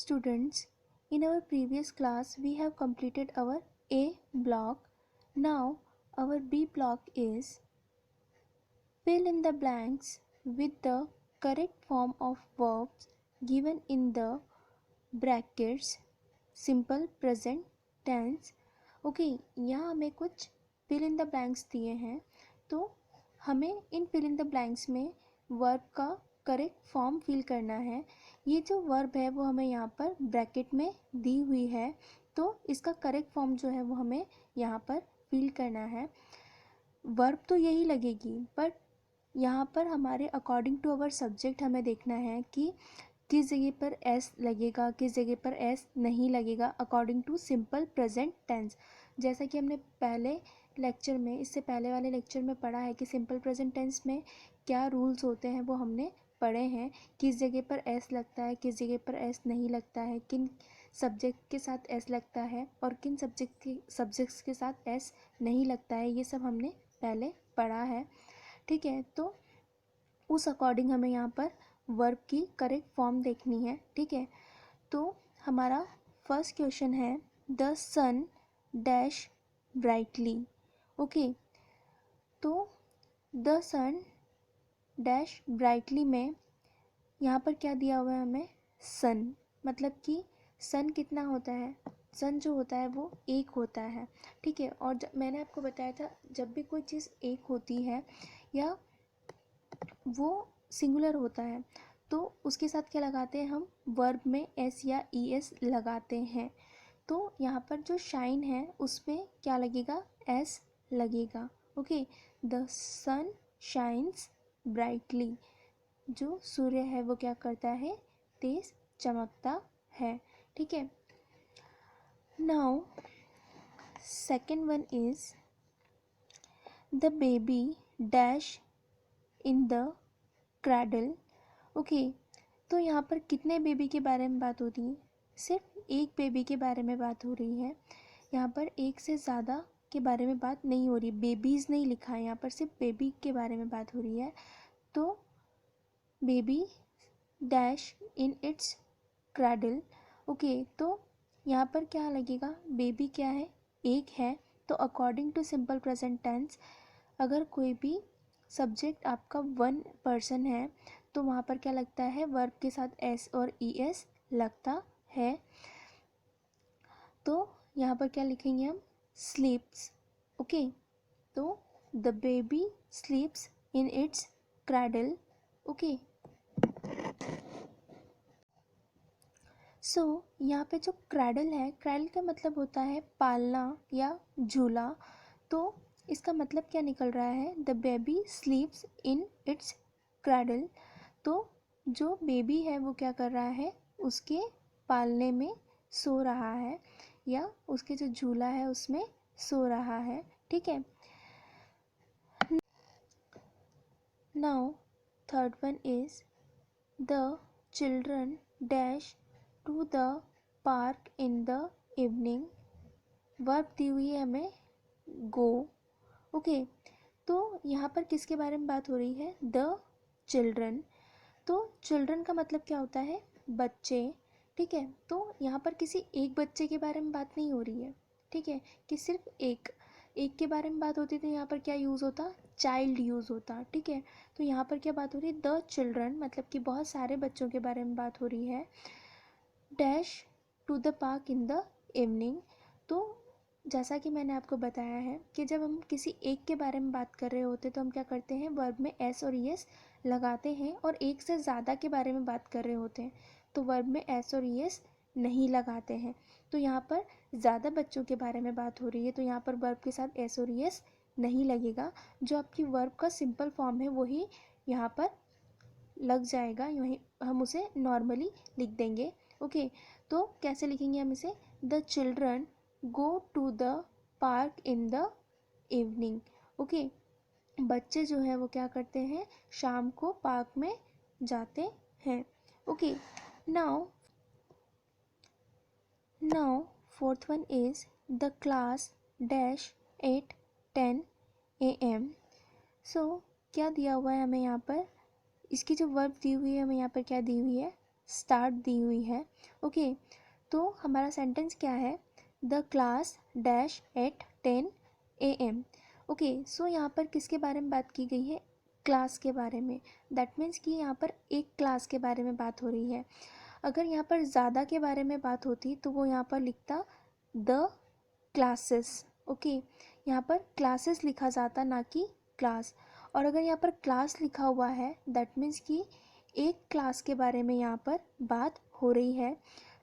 Students, in our previous class we have completed our A block. Now our B block is fill in the blanks with the correct form of verbs given in the brackets simple present tense. Okay, यहाँ हमें कुछ fill in the blanks दिए हैं, तो हमें इन fill in the blanks में verb का correct form fill करना है। ये जो वर्ब है वो हमें यहाँ पर ब्रैकेट में दी हुई है, तो इसका करेक्ट फॉर्म जो है वो हमें यहाँ पर फिल करना है। वर्ब तो यही लगेगी, बट यहाँ पर हमारे अकॉर्डिंग टू अवर सब्जेक्ट हमें देखना है कि किस जगह पर एस लगेगा, किस जगह पर एस नहीं लगेगा, according to simple present tense. जैसा कि हमने पहले लेक्चर में, इससे पहले वाले लेक्चर में पढ़ा है कि सिंपल प्रेजेंट टेंस में क्या रूल्स होते हैं, वो हमने पढ़े हैं। किस जगह पर एस लगता है, किस जगह पर एस नहीं लगता है, किन सब्जेक्ट के साथ एस लगता है और किन सब्जेक्ट्स के साथ एस नहीं लगता है, ये सब हमने पहले पढ़ा है। ठीक है, तो उस अकॉर्डिंग हमें यहाँ पर वर्ब की करेक्ट फॉर्म देखनी है। ठीक है, तो हमारा फर्स्ट क्वेश्चन है the sun dash brightly. Okay, तो द सन डैश ब्राइटली में यहाँ पर क्या दिया हुआ है हमें, सन। मतलब कि सन कितना होता है, सन जो होता है वो एक होता है। ठीक है, और मैंने आपको बताया था जब भी कोई चीज़ एक होती है या वो सिंगुलर होता है तो उसके साथ क्या लगाते हैं हम, वर्ब में एस या ई एस लगाते हैं। तो यहाँ पर जो शाइन है उसमें क्या लगेगा, एस लगेगा। Okay, the sun shines brightly, जो सूर्य है वो क्या करता है, तेज चमकता है। ठीक है, now second one is the baby dash in the cradle. Okay, तो यहाँ पर कितने बेबी के बारे में बात हो रही है, सिर्फ एक बेबी के बारे में बात हो रही है। यहाँ पर एक से ज़्यादा के बारे में बात नहीं हो रही, बेबीज़ नहीं लिखा है यहाँ पर, सिर्फ बेबी के बारे में बात हो रही है। तो baby dash in its cradle. Okay, तो यहाँ पर क्या लगेगा, बेबी क्या है, एक है। तो according to simple present tense अगर कोई भी सब्जेक्ट आपका वन पर्सन है तो वहाँ पर क्या लगता है, वर्ब के साथ एस और ई एस लगता है। तो यहाँ पर क्या लिखेंगे हम, स्लीप्स। ओके, तो the baby sleeps in its cradle. Okay, so यहाँ पे जो क्रैडल है, क्रैडल का मतलब होता है पालना या झूला। तो इसका मतलब क्या निकल रहा है, the baby sleeps in its cradle. तो जो बेबी है वो क्या कर रहा है, उसके पालने में सो रहा है या उसके जो झूला है उसमें सो रहा है। ठीक है, now third one is the children dash to the park in the evening. Verb दी हुई है हमें गो। ओके, तो यहाँ पर किसके बारे में बात हो रही है, द चिल्ड्रन। तो चिल्ड्रन का मतलब क्या होता है, बच्चे। ठीक है, तो यहाँ पर किसी एक बच्चे के बारे में बात नहीं हो रही है। ठीक है, कि सिर्फ एक के बारे में बात होती तो यहाँ पर क्या यूज़ होता, चाइल्ड यूज़ होता। ठीक है, तो यहाँ पर क्या बात हो रही है, द चिल्ड्रन, मतलब कि बहुत सारे बच्चों के बारे में बात हो रही है। Dash to the park in the evening. तो जैसा कि मैंने आपको बताया है कि जब हम किसी एक के बारे में बात कर रहे होते तो हम क्या करते हैं, वर्ब में एस और ई एस लगाते हैं, और एक से ज़्यादा के बारे में बात कर रहे होते हैं तो वर्ब में एस और ई एस नहीं लगाते हैं। तो यहाँ पर ज़्यादा बच्चों के बारे में बात हो रही है तो यहाँ पर वर्ब के साथ एस और ई एस नहीं लगेगा। जो आपकी वर्ब का सिंपल फॉर्म है वही यहाँ पर लग जाएगा, वही हम उसे नॉर्मली लिख देंगे। ओके, तो कैसे लिखेंगे हम इसे, the children go to the park in the evening. Okay, बच्चे जो है वो क्या करते हैं, शाम को पार्क में जाते हैं। Okay, now fourth one is the class dash 8:10 AM। सो क्या दिया हुआ है हमें यहाँ पर, इसकी जो वर्ब दी हुई है हमें यहाँ पर क्या दी हुई है, स्टार्ट दी हुई है। ओके, तो हमारा सेंटेंस क्या है, the class dash at 10 AM। Okay, so यहाँ पर किसके बारे में बात की गई है, क्लास के बारे में। दैट मीन्स कि यहाँ पर एक क्लास के बारे में बात हो रही है। अगर यहाँ पर ज़्यादा के बारे में बात होती तो वो यहाँ पर लिखता द क्लासेस। ओके, यहाँ पर क्लासेस लिखा जाता, ना कि क्लास। और अगर यहाँ पर क्लास लिखा हुआ है दैट मीन्स कि एक क्लास के बारे में यहाँ पर बात हो रही है।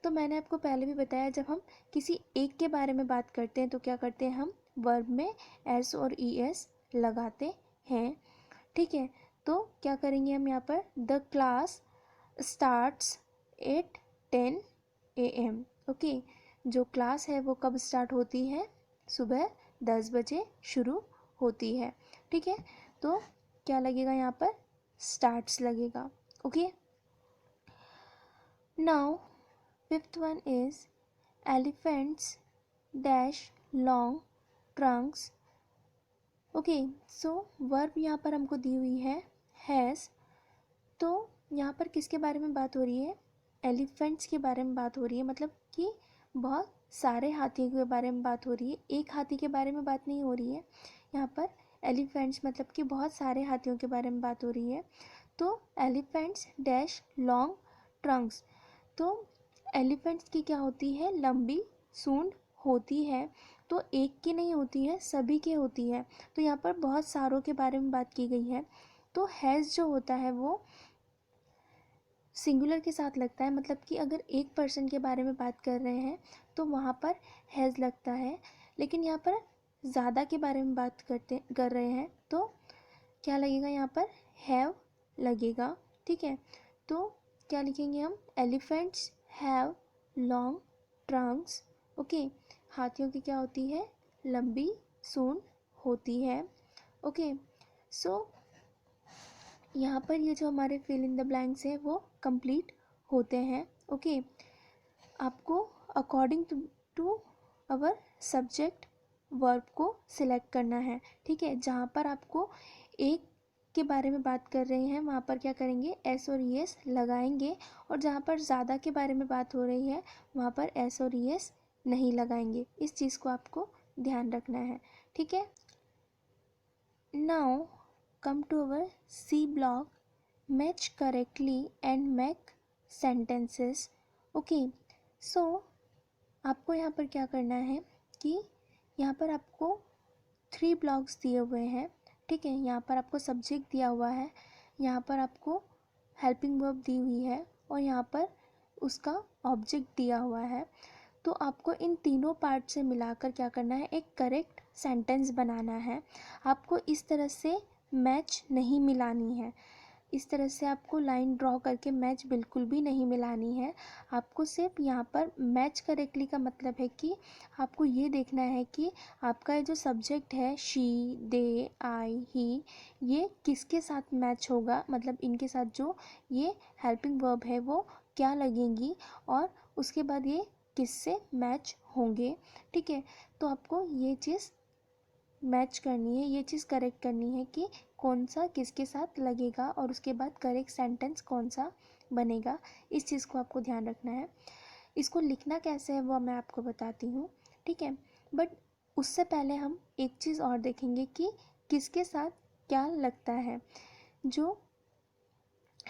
तो मैंने आपको पहले भी बताया, जब हम किसी एक के बारे में बात करते हैं तो क्या करते हैं, हम वर्ब में एस और ES लगाते हैं। ठीक है, तो क्या करेंगे हम यहाँ पर, the class starts at 10 AM। Okay, जो क्लास है वो कब स्टार्ट होती है, सुबह 10 बजे शुरू होती है। ठीक है, तो क्या लगेगा यहाँ पर, स्टार्ट्स लगेगा। Okay, now fifth one is elephants dash long Trunks. Okay, so verb यहाँ पर हमको दी हुई है हैज़। तो यहाँ पर किसके बारे में बात हो रही है, एलिफेंट्स के बारे में बात हो रही है, मतलब कि बहुत सारे हाथियों के बारे में बात हो रही है, एक हाथी के बारे में बात नहीं हो रही है। यहाँ पर एलिफेंट्स मतलब कि बहुत सारे हाथियों के बारे में बात हो रही है। तो एलिफेंट्स डैश लॉन्ग ट्रंक्स, तो एलिफेंट्स की क्या होती है, लंबी सूंड होती है। तो एक की नहीं होती है, सभी की होती है। तो यहाँ पर बहुत सारों के बारे में बात की गई है। तो हैज़ जो होता है वो सिंगुलर के साथ लगता है, मतलब कि अगर एक पर्सन के बारे में बात कर रहे हैं तो वहाँ पर हैज़ लगता है। लेकिन यहाँ पर ज़्यादा के बारे में बात कर रहे हैं तो क्या लगेगा, यहाँ पर हैव लगेगा। ठीक है, तो क्या लिखेंगे हम, elephants have long Trunks. Okay, हाथियों की क्या होती है, लंबी सूंड होती है। ओके, सो यहाँ पर ये जो हमारे फिल इन द ब्लैंक्स है वो कंप्लीट होते हैं। ओके, आपको according to our subject verb को सिलेक्ट करना है। ठीक है, जहाँ पर आपको एक के बारे में बात कर रहे हैं वहाँ पर क्या करेंगे, एस और ES लगाएंगे, और जहाँ पर ज़्यादा के बारे में बात हो रही है वहाँ पर एस और ES नहीं लगाएंगे। इस चीज़ को आपको ध्यान रखना है। ठीक है, now come to our C block, match correctly and make sentences। Okay, so आपको यहाँ पर क्या करना है कि यहाँ पर आपको 3 ब्लॉक्स दिए हुए हैं। ठीक है, यहाँ पर आपको सब्जेक्ट दिया हुआ है, यहाँ पर आपको हेल्पिंग वर्ब दी हुई है, और यहाँ पर उसका ऑब्जेक्ट दिया हुआ है। तो आपको इन तीनों पार्ट से मिलाकर क्या करना है, एक करेक्ट सेंटेंस बनाना है। आपको इस तरह से मैच नहीं मिलानी है, इस तरह से आपको लाइन ड्रॉ करके मैच बिल्कुल भी नहीं मिलानी है। आपको सिर्फ यहाँ पर मैच करेक्टली का मतलब है कि आपको ये देखना है कि आपका जो सब्जेक्ट है शी, दे, आई, ही, ये किसके साथ मैच होगा, मतलब इनके साथ जो ये हेल्पिंग वर्ब है वो क्या लगेंगी, और उसके बाद ये किससे मैच होंगे। ठीक है, तो आपको ये चीज़ मैच करनी है, ये चीज़ करेक्ट करनी है कि कौन सा किसके साथ लगेगा, और उसके बाद करेक्ट सेंटेंस कौन सा बनेगा। इस चीज़ को आपको ध्यान रखना है। इसको लिखना कैसे है वो मैं आपको बताती हूँ। ठीक है, बट उससे पहले हम एक चीज़ और देखेंगे कि किसके साथ क्या लगता है। जो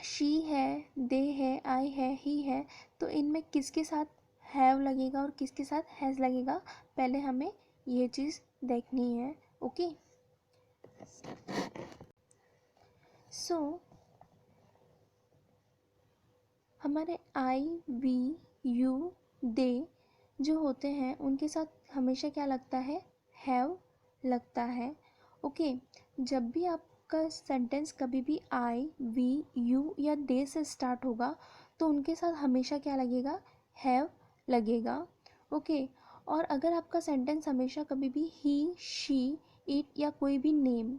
शी है, दे है, आई है, ही है, तो इनमें किसके साथ हैव लगेगा और किसके साथ हैज़ लगेगा, पहले हमें ये चीज़ देखनी है। ओके, सो हमारे आई, वी, यू, दे जो होते हैं उनके साथ हमेशा क्या लगता है, हैव लगता है। ओके, जब भी आपका सेंटेंस कभी भी आई, वी, यू या दे से स्टार्ट होगा तो उनके साथ हमेशा क्या लगेगा, हैव लगेगा। ओके, और अगर आपका सेंटेंस हमेशा कभी भी ही, शी, इट या कोई भी नेम,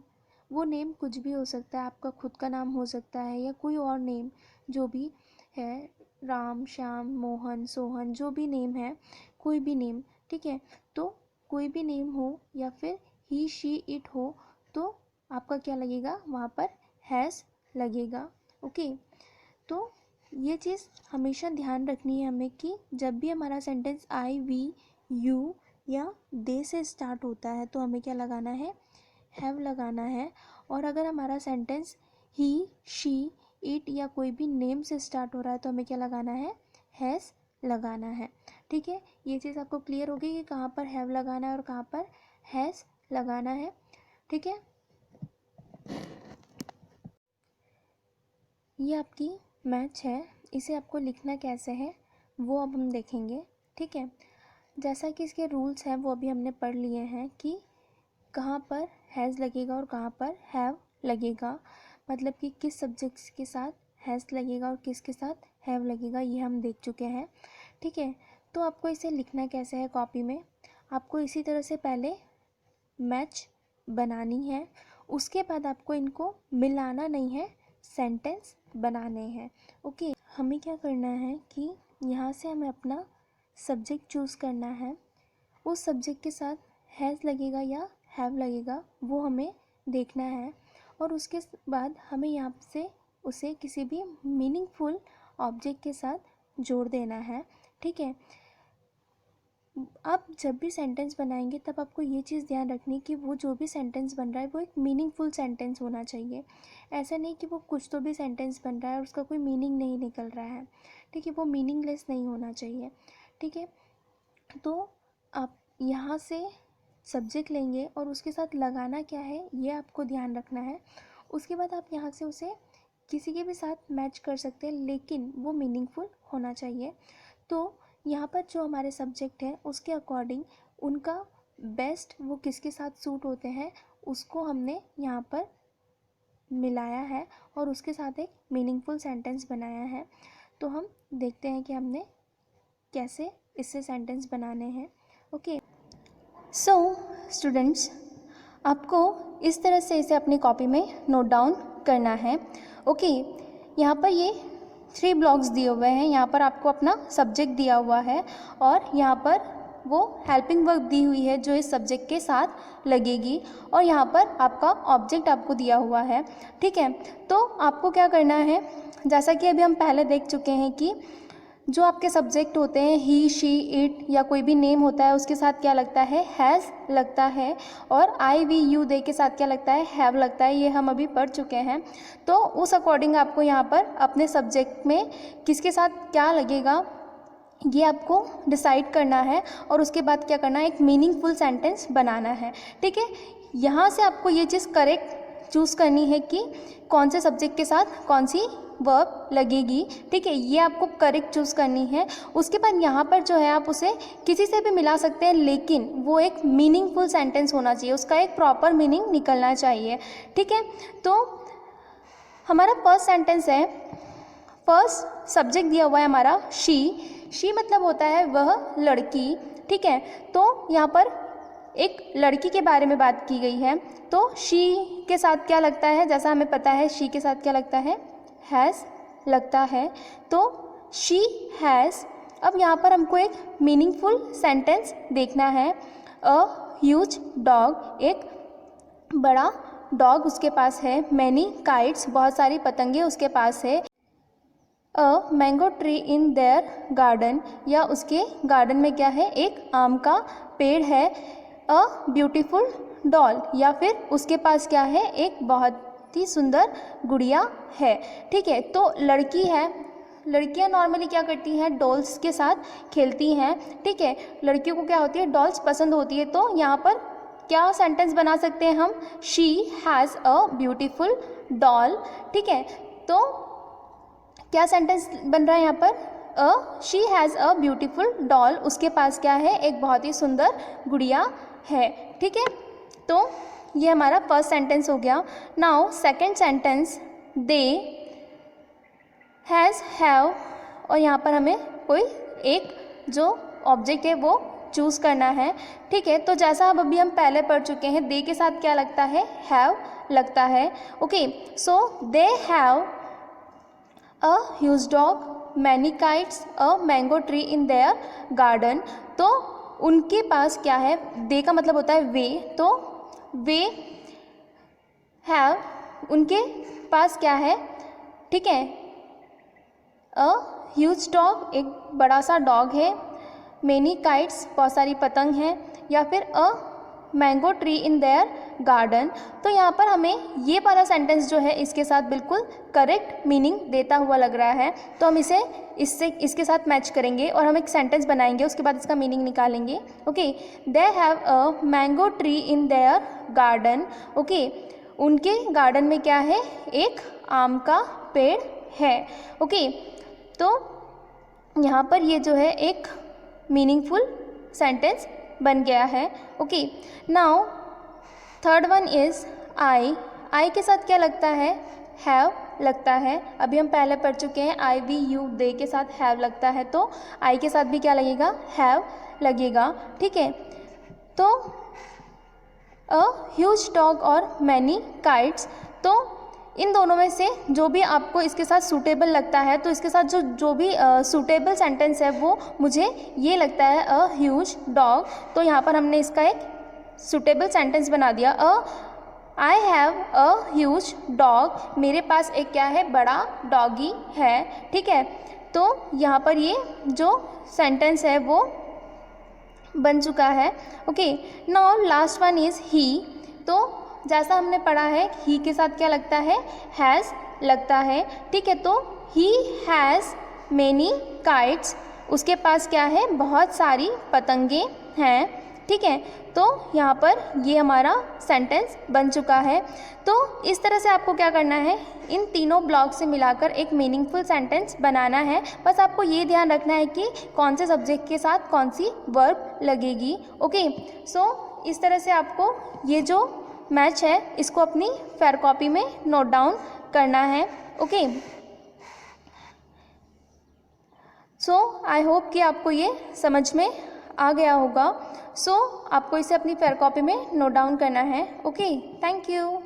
वो नेम कुछ भी हो सकता है, आपका खुद का नाम हो सकता है या कोई और नेम जो भी है, राम, श्याम, मोहन, सोहन, जो भी नेम है, कोई भी नेम। ठीक है, तो कोई भी नेम हो या फिर ही, शी, इट हो तो आपका क्या लगेगा, वहाँ पर हैज़ लगेगा। ओके, तो ये चीज़ हमेशा ध्यान रखनी है हमें कि जब भी हमारा सेंटेंस आई, वी, यू या दे से स्टार्ट होता है तो हमें क्या लगाना है, हैव लगाना है। और अगर हमारा सेंटेंस ही, शी, इट या कोई भी नेम से स्टार्ट हो रहा है तो हमें क्या लगाना है, हैज़ लगाना है। ठीक है, ये चीज़ आपको क्लियर होगी कि कहाँ पर हैव लगाना है और कहाँ पर हैज़ लगाना है। ठीक है, ये आपकी मैच है, इसे आपको लिखना कैसे है वो अब हम देखेंगे। ठीक है, जैसा कि इसके रूल्स हैं वो अभी हमने पढ़ लिए हैं कि कहाँ पर हैज़ लगेगा और कहाँ पर हैव लगेगा, मतलब कि किस सब्जेक्ट्स के साथ हैज़ लगेगा और किसके साथ हैव लगेगा, ये हम देख चुके हैं। ठीक है, तो आपको इसे लिखना कैसे है कॉपी में, आपको इसी तरह से पहले मैच बनानी है, उसके बाद आपको इनको मिलाना नहीं है, सेंटेंस बनाने हैं। ओके, हमें क्या करना है कि यहाँ से हमें अपना सब्जेक्ट चूज़ करना है, उस सब्जेक्ट के साथ हैज़ लगेगा या हैव लगेगा वो हमें देखना है, और उसके बाद हमें यहाँ से उसे किसी भी मीनिंगफुल ऑब्जेक्ट के साथ जोड़ देना है। ठीक है, आप जब भी सेंटेंस बनाएंगे तब आपको ये चीज़ ध्यान रखनी कि वो जो भी सेंटेंस बन रहा है वो एक मीनिंगफुल सेंटेंस होना चाहिए। ऐसा नहीं कि वो कुछ तो भी सेंटेंस बन रहा है और उसका कोई मीनिंग नहीं निकल रहा है। ठीक है, वो मीनिंगलेस नहीं होना चाहिए। ठीक है, तो आप यहाँ से सब्जेक्ट लेंगे और उसके साथ लगाना क्या है ये आपको ध्यान रखना है। उसके बाद आप यहाँ से उसे किसी के भी साथ मैच कर सकते हैं, लेकिन वो मीनिंगफुल होना चाहिए। तो यहाँ पर जो हमारे सब्जेक्ट हैं उसके अकॉर्डिंग उनका बेस्ट वो किसके साथ सूट होते हैं उसको हमने यहाँ पर मिलाया है और उसके साथ एक मीनिंगफुल सेंटेंस बनाया है। तो हम देखते हैं कि हमने कैसे इससे सेंटेंस बनाने हैं। ओके, सो स्टूडेंट्स, आपको इस तरह से इसे अपनी कॉपी में नोट डाउन करना है। ओके, यहाँ पर ये 3 ब्लॉक्स दिए हुए हैं, यहाँ पर आपको अपना सब्जेक्ट दिया हुआ है और यहाँ पर वो हेल्पिंग वर्ब दी हुई है जो इस सब्जेक्ट के साथ लगेगी, और यहाँ पर आपका ऑब्जेक्ट आपको दिया हुआ है। ठीक है, तो आपको क्या करना है, जैसा कि अभी हम पहले देख चुके हैं कि जो आपके सब्जेक्ट होते हैं ही, शी, इट या कोई भी नेम होता है उसके साथ क्या लगता है, हैज़ लगता है, और आई, वी, यू, दे के साथ क्या लगता है, हैव लगता है। ये हम अभी पढ़ चुके हैं। तो उस अकॉर्डिंग आपको यहाँ पर अपने सब्जेक्ट में किसके साथ क्या लगेगा ये आपको डिसाइड करना है, और उसके बाद क्या करना है, एक मीनिंगफुल सेंटेंस बनाना है। ठीक है, यहाँ से आपको ये चीज़ करेक्ट चूज़ करनी है कि कौन से सब्जेक्ट के साथ कौन सी वर्ब लगेगी। ठीक है, ये आपको करेक्ट चूज़ करनी है। उसके बाद यहाँ पर जो है आप उसे किसी से भी मिला सकते हैं, लेकिन वो एक मीनिंगफुल सेंटेंस होना चाहिए, उसका एक प्रॉपर मीनिंग निकलना चाहिए। ठीक है, तो हमारा फर्स्ट सेंटेंस है, फर्स्ट सब्जेक्ट दिया हुआ है हमारा शी मतलब होता है वह लड़की। ठीक है, तो यहाँ पर एक लड़की के बारे में बात की गई है, तो शी के साथ क्या लगता है, जैसा हमें पता है शी के साथ क्या लगता है, हैज़ लगता है। तो शी हैज़, अब यहाँ पर हमको एक मीनिंगफुल सेंटेंस देखना है। अ ह्यूज डॉग, एक बड़ा डॉग उसके पास है। मैनी काइट्स, बहुत सारी पतंगे उसके पास है। A mango tree in their garden, या उसके गार्डन में क्या है, एक आम का पेड़ है। अ ब्यूटीफुल डॉल, या फिर उसके पास क्या है, एक बहुत ही सुंदर गुड़िया है। ठीक है, तो लड़की है, लड़कियां नॉर्मली क्या करती हैं, डॉल्स के साथ खेलती हैं। ठीक है, लड़कियों को क्या होती है, डॉल्स पसंद होती है। तो यहाँ पर क्या सेंटेंस बना सकते हैं हम, she has a beautiful doll. ठीक है, तो क्या सेंटेंस बन रहा है यहाँ पर, she has a beautiful doll, उसके पास क्या है, एक बहुत ही सुंदर गुड़िया है। ठीक है, तो ये हमारा फर्स्ट सेंटेंस हो गया। Now second sentence, they has have, और यहाँ पर हमें कोई एक जो ऑब्जेक्ट है वो चूज़ करना है। ठीक है, तो जैसा अब अभी हम पहले पढ़ चुके हैं, दे के साथ क्या लगता है, हैव लगता है। Okay, so they have a huge dog, many kites, a mango tree in their garden. तो उनके पास क्या है, दे का मतलब होता है वे, तो वे हैव, उनके पास क्या है, ठीक है, अ ह्यूज डॉग, एक बड़ा सा डॉग है। मैनी काइट्स, बहुत सारी पतंग हैं। या फिर a mango tree in their garden. तो यहाँ पर हमें ये वाला सेंटेंस जो है इसके साथ बिल्कुल करेक्ट मीनिंग देता हुआ लग रहा है, तो हम इसे इसके साथ मैच करेंगे और हम एक सेंटेंस बनाएंगे, उसके बाद इसका मीनिंग निकालेंगे। Okay, they have a mango tree in their garden. Okay, उनके गार्डन में क्या है, एक आम का पेड़ है। ओके, तो यहाँ पर ये जो है एक मीनिंगफुल सेंटेंस बन गया है। Okay, now third one is I. I के साथ क्या लगता है, हैव लगता है। अभी हम पहले पढ़ चुके हैं आई वी यू दे के साथ हैव लगता है, तो आई के साथ भी क्या लगेगा, हैव लगेगा। ठीक है, तो अ ह्यूज डॉग और मैनी काइट्स, तो इन दोनों में से जो भी आपको इसके साथ सूटेबल लगता है, तो इसके साथ जो भी सूटेबल सेंटेंस है वो मुझे ये लगता है अ ह्यूज डॉग। तो यहाँ पर हमने इसका एक सूटेबल सेंटेंस बना दिया। I have a huge dog, मेरे पास एक क्या है, बड़ा डॉगी है। ठीक है, तो यहाँ पर ये जो सेंटेंस है वो बन चुका है। Okay, now last one is he. तो जैसा हमने पढ़ा है ही के साथ क्या लगता है, हैज़ लगता है। ठीक है, तो ही हैज़ मैनी काइट्स, उसके पास क्या है, बहुत सारी पतंगे हैं। ठीक है, तो यहाँ पर ये हमारा सेंटेंस बन चुका है। तो इस तरह से आपको क्या करना है, इन तीनों ब्लॉक से मिलाकर एक मीनिंगफुल सेंटेंस बनाना है। बस आपको ये ध्यान रखना है कि कौन से सब्जेक्ट के साथ कौन सी वर्ब लगेगी। ओके, सो इस तरह से आपको ये जो मैच है इसको अपनी फेयर कॉपी में नोट डाउन करना है। ओके, सो आई होप कि आपको ये समझ में आ गया होगा। सो आपको इसे अपनी फेयर कॉपी में नोट डाउन करना है। Okay, thank you.